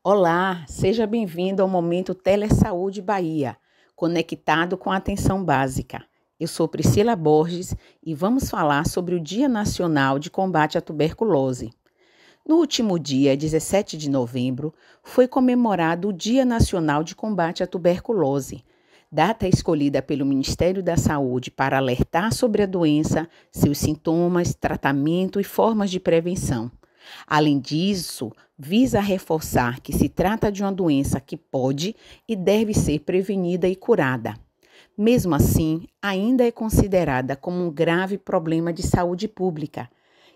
Olá, seja bem-vindo ao Momento Telesaúde Bahia, conectado com a atenção básica. Eu sou Priscila Borges e vamos falar sobre o Dia Nacional de Combate à Tuberculose. No último dia, 17 de novembro, foi comemorado o Dia Nacional de Combate à Tuberculose, data escolhida pelo Ministério da Saúde para alertar sobre a doença, seus sintomas, tratamento e formas de prevenção. Além disso, visa reforçar que se trata de uma doença que pode e deve ser prevenida e curada. Mesmo assim, ainda é considerada como um grave problema de saúde pública,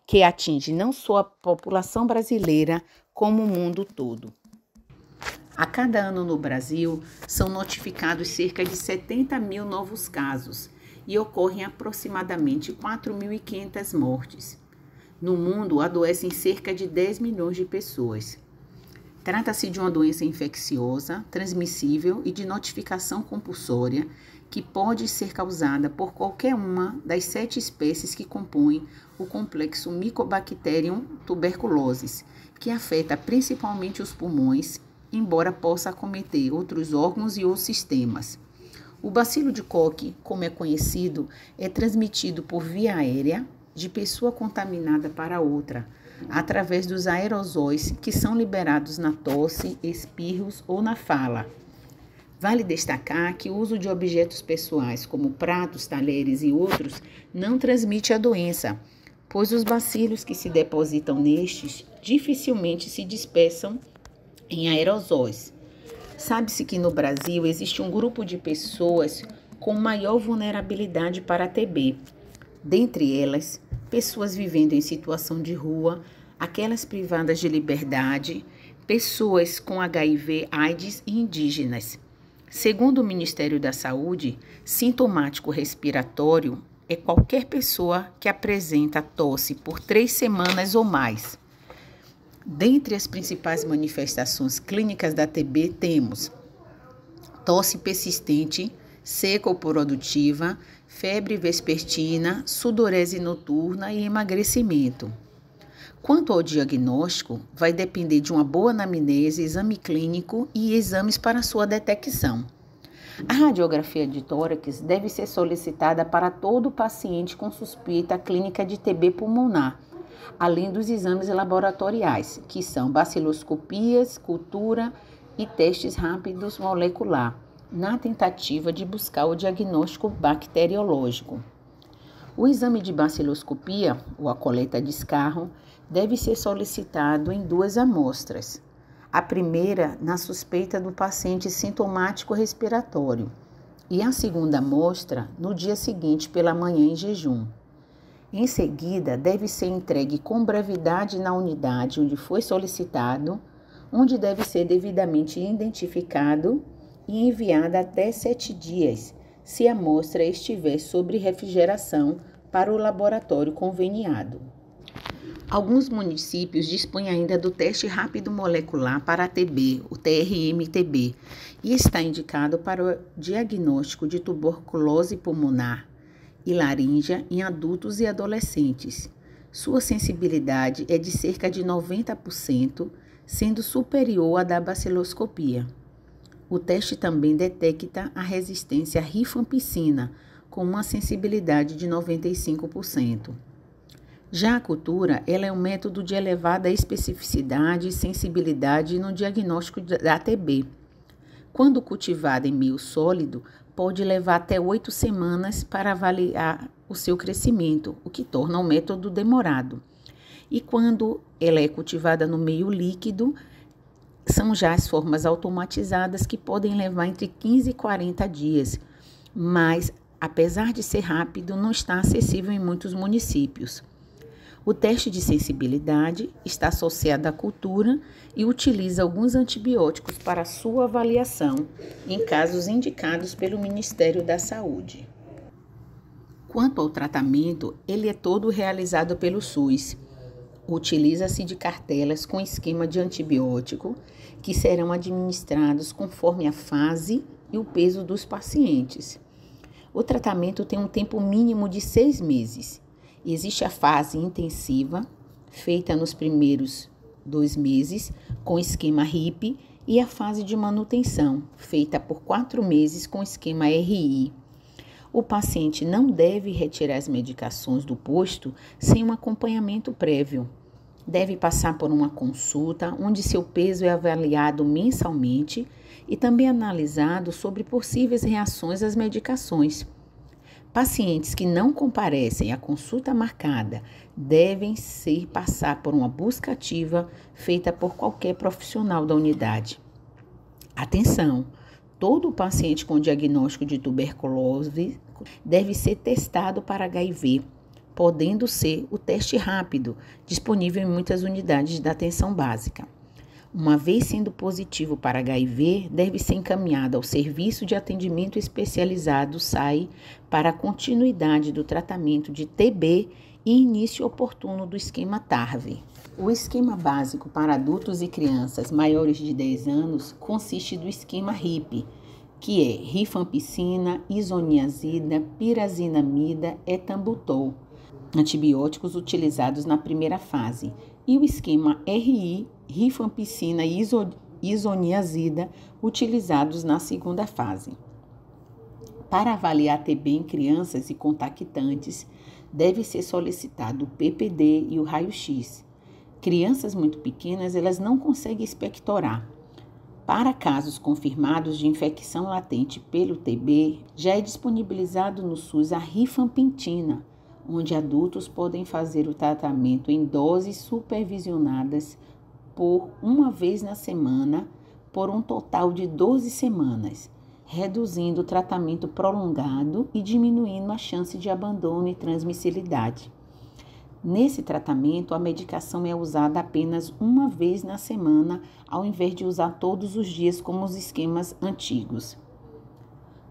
que atinge não só a população brasileira, como o mundo todo. A cada ano no Brasil, são notificados cerca de 70 mil novos casos e ocorrem aproximadamente 4.500 mortes. No mundo, adoecem cerca de 10 milhões de pessoas. Trata-se de uma doença infecciosa, transmissível e de notificação compulsória que pode ser causada por qualquer uma das 7 espécies que compõem o complexo Mycobacterium tuberculosis, que afeta principalmente os pulmões, embora possa acometer outros órgãos e outros sistemas. O bacilo de Koch, como é conhecido, é transmitido por via aérea, de pessoa contaminada para outra, através dos aerosóis que são liberados na tosse, espirros ou na fala. Vale destacar que o uso de objetos pessoais, como pratos, talheres e outros, não transmite a doença, pois os bacilos que se depositam nestes dificilmente se dispersam em aerosóis. Sabe-se que no Brasil existe um grupo de pessoas com maior vulnerabilidade para a TB. Dentre elas, pessoas vivendo em situação de rua, aquelas privadas de liberdade, pessoas com HIV, AIDS e indígenas. Segundo o Ministério da Saúde, sintomático respiratório é qualquer pessoa que apresenta tosse por 3 semanas ou mais. Dentre as principais manifestações clínicas da TB temos tosse persistente, seca ou produtiva, febre vespertina, sudorese noturna e emagrecimento. Quanto ao diagnóstico, vai depender de uma boa anamnese, exame clínico e exames para sua detecção. A radiografia de tórax deve ser solicitada para todo paciente com suspeita clínica de TB pulmonar, além dos exames laboratoriais, que são baciloscopias, cultura e testes rápidos molecular, na tentativa de buscar o diagnóstico bacteriológico. O exame de baciloscopia, ou a coleta de escarro, deve ser solicitado em 2 amostras. A primeira na suspeita do paciente sintomático respiratório e a segunda amostra no dia seguinte pela manhã em jejum. Em seguida, deve ser entregue com brevidade na unidade onde foi solicitado, onde deve ser devidamente identificado e enviada até 7 dias, se a amostra estiver sob refrigeração para o laboratório conveniado. Alguns municípios dispõem ainda do teste rápido molecular para a TB, o TRM-TB, e está indicado para o diagnóstico de tuberculose pulmonar e laríngea em adultos e adolescentes. Sua sensibilidade é de cerca de 90%, sendo superior à da baciloscopia. O teste também detecta a resistência à rifampicina, com uma sensibilidade de 95%. Já a cultura, ela é um método de elevada especificidade e sensibilidade no diagnóstico da TB. Quando cultivada em meio sólido, pode levar até 8 semanas para avaliar o seu crescimento, o que torna o método demorado. E quando ela é cultivada no meio líquido, são já as formas automatizadas que podem levar entre 15 e 40 dias, mas, apesar de ser rápido, não está acessível em muitos municípios. O teste de sensibilidade está associado à cultura e utiliza alguns antibióticos para sua avaliação, em casos indicados pelo Ministério da Saúde. Quanto ao tratamento, ele é todo realizado pelo SUS. Utiliza-se de cartelas com esquema de antibiótico, que serão administrados conforme a fase e o peso dos pacientes. O tratamento tem um tempo mínimo de 6 meses. Existe a fase intensiva, feita nos primeiros 2 meses, com esquema RIP, e a fase de manutenção, feita por 4 meses com esquema RI. O paciente não deve retirar as medicações do posto sem um acompanhamento prévio. Deve passar por uma consulta onde seu peso é avaliado mensalmente e também analisado sobre possíveis reações às medicações. Pacientes que não comparecem à consulta marcada devem passar por uma busca ativa feita por qualquer profissional da unidade. Atenção! Todo paciente com diagnóstico de tuberculose deve ser testado para HIV, podendo ser o teste rápido, disponível em muitas unidades da atenção básica. Uma vez sendo positivo para HIV, deve ser encaminhado ao Serviço de Atendimento Especializado SAI para a continuidade do tratamento de TB e início oportuno do esquema TARV. O esquema básico para adultos e crianças maiores de 10 anos consiste do esquema RIP, que é rifampicina, isoniazida, pirazinamida, etambutol, antibióticos utilizados na primeira fase, e o esquema RI, rifampicina e isoniazida, utilizados na segunda fase. Para avaliar TB em crianças e contactantes, deve ser solicitado o PPD e o raio-x. Crianças muito pequenas, elas não conseguem expectorar. Para casos confirmados de infecção latente pelo TB, já é disponibilizado no SUS a rifampicina, onde adultos podem fazer o tratamento em doses supervisionadas por uma vez na semana, por um total de 12 semanas, reduzindo o tratamento prolongado e diminuindo a chance de abandono e transmissibilidade. Nesse tratamento, a medicação é usada apenas uma vez na semana, ao invés de usar todos os dias como os esquemas antigos.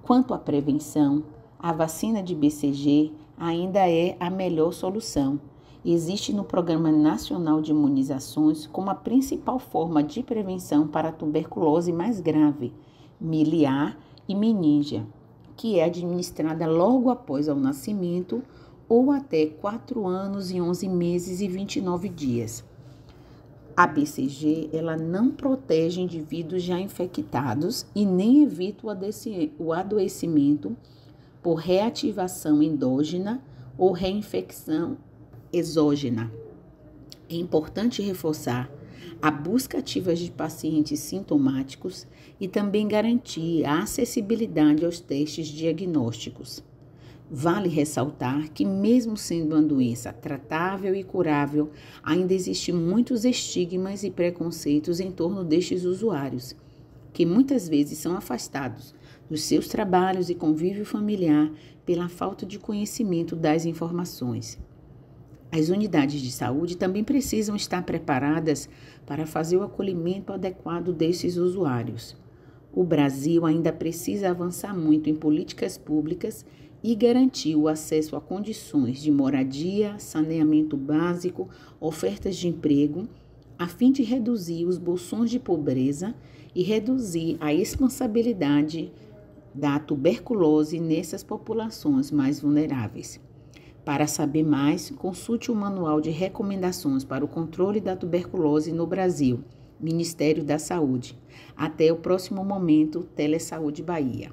Quanto à prevenção, a vacina de BCG ainda é a melhor solução. Existe no Programa Nacional de Imunizações como a principal forma de prevenção para a tuberculose mais grave, miliar e meníngea, que é administrada logo após o nascimento ou até 4 anos e 11 meses e 29 dias. A BCG, ela não protege indivíduos já infectados e nem evita o adoecimento por reativação endógena ou reinfecção exógena. É importante reforçar a busca ativa de pacientes sintomáticos e também garantir a acessibilidade aos testes diagnósticos. Vale ressaltar que, mesmo sendo uma doença tratável e curável, ainda existem muitos estigmas e preconceitos em torno destes usuários, que muitas vezes são afastados dos seus trabalhos e convívio familiar pela falta de conhecimento das informações. As unidades de saúde também precisam estar preparadas para fazer o acolhimento adequado desses usuários. O Brasil ainda precisa avançar muito em políticas públicas e garantir o acesso a condições de moradia, saneamento básico, ofertas de emprego, a fim de reduzir os bolsões de pobreza e reduzir a expansibilidade da tuberculose nessas populações mais vulneráveis. Para saber mais, consulte o Manual de Recomendações para o Controle da Tuberculose no Brasil, Ministério da Saúde. Até o próximo momento, Telesaúde Bahia.